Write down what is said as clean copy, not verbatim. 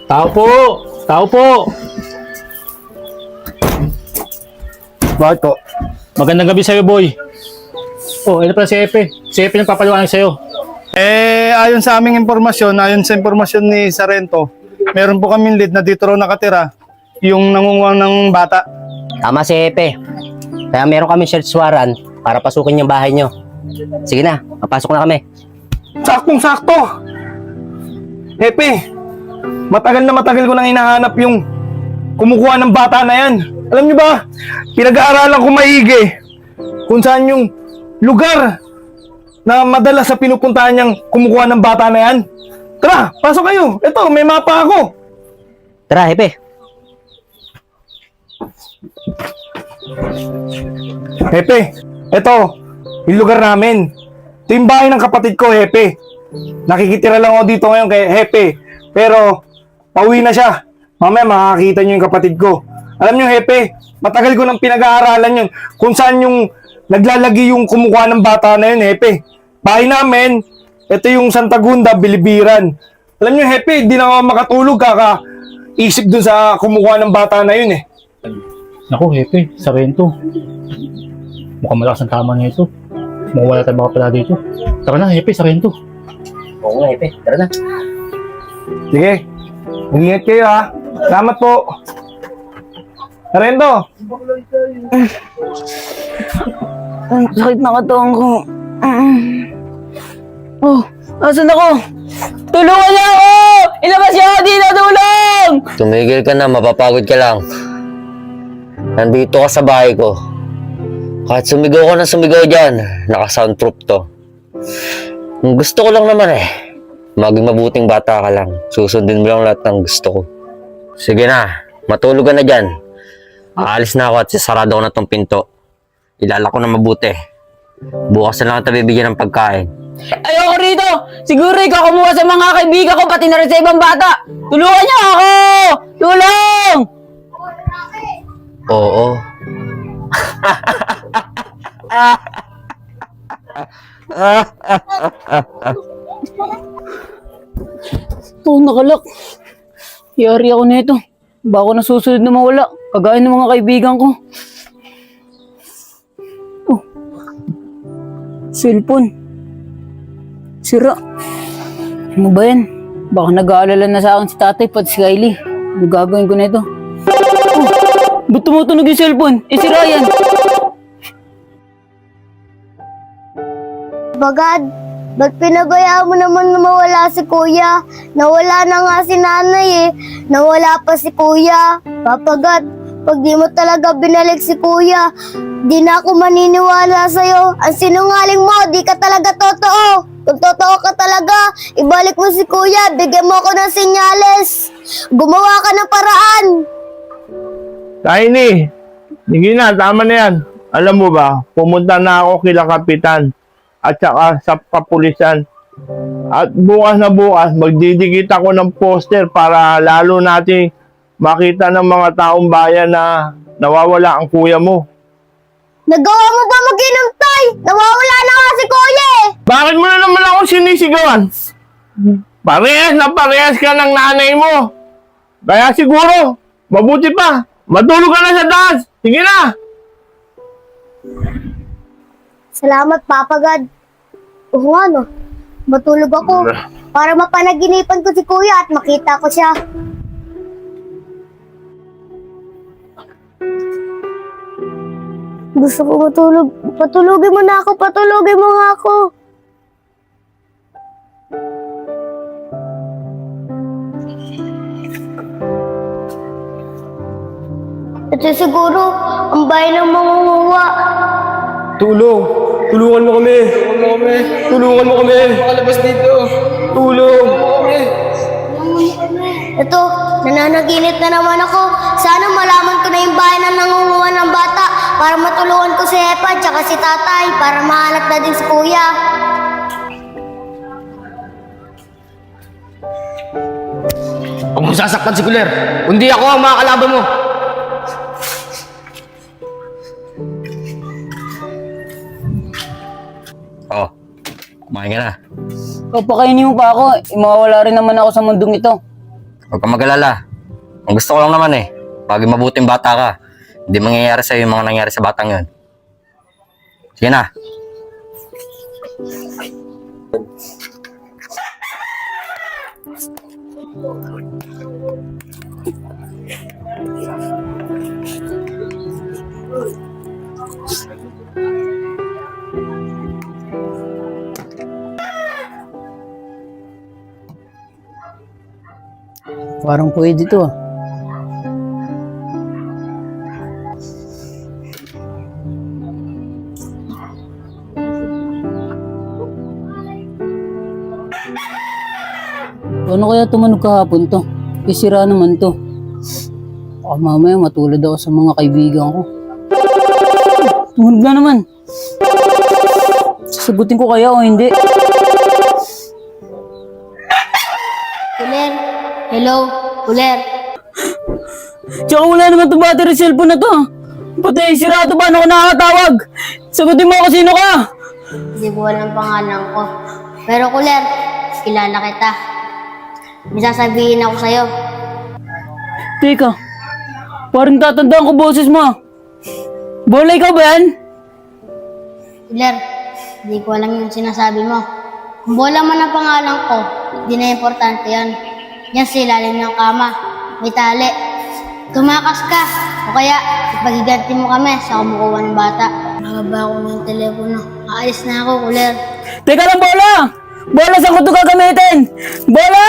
Tao po! Tao po! Bakit po? Magandang gabi sa'yo, boy. Oh, ito pala si Epe. Si Epe nagpapaliwanag sa'yo. Ayon sa aming impormasyon, ayon sa impormasyon ni Sarento, meron po kaming lead na dito raw nakatira, yung nangunguha ng bata. Tama si Epe. Kaya meron kami search warrant para pasukin yung bahay nyo. Sige na, papasok na kami. Saktong-sakto! Hepe, matagal ko nang hinahanap yung kumukuha ng bata na yan. Alam niyo ba, pinag-aaralan ko maigi kung saan yung lugar na madalas sa pinupuntahan niyang kumukuha ng bata na yan. Tara, pasok kayo. Ito, may mapa ako. Tara, Epe. Hepe, ito, yung lugar namin. Ito yung bahay ng kapatid ko, Hepe. Nakikitira lang ako dito ngayon kay Hepe. Pero, pauwi na siya. Mamaya makakita niyo yung kapatid ko. Alam niyo, Hepe, matagal ko nang pinag-aaralan yun. Kung saan yung naglalagi yung kumukuha ng bata na yun, Hepe. Bahay namin, ito yung Santa Gunda, Bilibiran. Alam niyo, Hepe, di na ako makatulog kaka-isip dun sa kumukuha ng bata na yun eh. Naku, Epe, Sarento. Mukhang malakas ang tama niya ito. Mukhang wala tayong makapala dito. Tara na, Epe, Sarento. Oo nga, Epe. Tara na. Sige, mag-ingat kayo ha. Salamat po. Sarento! Ang sakit na katawan ko. Oh, asan ako? Tulungan niyo ako! Ilabas niyo ako dito! Tulong! Tumigil ka na, mapapagod ka lang. Nandito ka sa bahay ko. Kahit sumigaw ka na sumigaw dyan, naka-soundproof to. Ang gusto ko lang naman maging mabuting bata ka lang. Susundin mo lang lahat ng gusto ko. Sige na, matulog ka na dyan. Aalis na ako at sasarado ko na tong pinto. Ilala ko na mabuti. Bukas na lang kita bibigyan ng pagkain. Ayoko rito! Siguro ikaw kumuha sa mga kaibigan ko, pati na rin sa ibang bata! Tulungan niyo ako! Tulong! Oo. Ito, nakalak. Yari ako nito. Baka na susunod na mawala. Kagaya ng mga kaibigan ko. Oh. Cellphone. Sira. Ano ba yan? Baka nag-aalala na sa akin si tatay pati si Kylie. Ano gagawin ko na ito? Oh. Ba't tumutunog yung cellphone? Si Ryan. Bagad, ba't pinabayaan mo naman na mawala si kuya? Nawala na nga si nanay eh. Nawala pa si kuya. Papagad, pag di mo talaga binalik si kuya, di na ako maniniwala sa'yo. Ang sinungaling mo, di ka talaga totoo. Kung totoo ka talaga, ibalik mo si kuya, bigyan mo ako ng senyales. Gumawa ka ng paraan. Tiny, sige na, tama na yan. Alam mo ba, pumunta na ako kila Kapitan at saka sa kapulisan. At bukas na bukas, magdidikit ako ng poster para lalo natin makita ng mga taong bayan na nawawala ang kuya mo. Nagawa mo ba mag-inom, Tay? Nawawala na nga si kuya eh. Bakit mo na naman ako sinisigawan? Parehas na parehas ka ng nanay mo. Kaya siguro, mabuti pa, matulog ka na sa taas. Sige na! Salamat, Papa God. Oo nga, no. Matulog ako para mapanaginipan ko si kuya at makita ko siya. Gusto ko matulog. Patulogin mo na ako. Patulogin mo nga ako. Ito siguro ang bahay ng mangunguha. Tulong! Tulungan mo kami! Tulungan mo kami! Makalabas dito! Tulong! Ito, nananaginip na naman ako. Sana malaman ko na yung bahay na nangunguha ng bata para matulungan ko si Epa at si tatay para mahanap na din si kuya. Huwag mo sasaktan si Kuler. Kundi ako ang mga kalaban mo. Oh, kumain ka na. Papakainin mo pa ako. Mawawala rin naman ako sa mundong ito. Huwag kang mag-alala. Ang gusto ko lang naman eh, pag mabuting bata ka, hindi mangyayari sa'yo yung mga nangyari sa batang yun. Sige na. Parang pwede to ah. Ano kaya tumunog kahapon to? Isira naman to. Baka mamaya matulad ako sa mga kaibigan ko. Tumunog na naman. Sasagutin ko kaya o hindi? Kuler, hello, Kuler. Tsaka wala naman itong battery cellphone na to. Pati sirado pa, ano ko nakakatawag? Sagutin mo ako sino ka? Hindi ko alam pangalan ko. Pero Kuler, kilala kita. May sasabihin ako sa'yo. Teka, parang tatandaan ko boses mo. Bola ikaw ba yan? Kuler, hindi ko alam yung sinasabi mo. Kung bola man ang pangalan ko, hindi na importante yan. Yan sa ilalim ng kama. May tali. Tumakas ka. O kaya, ipagiganti mo kami sa kumukuha ng bata. Nababa ko ng telepono. Aalis na ako, Kuler. Teka lang, Bola! Bola, saan ko ito gagamitin? Bola!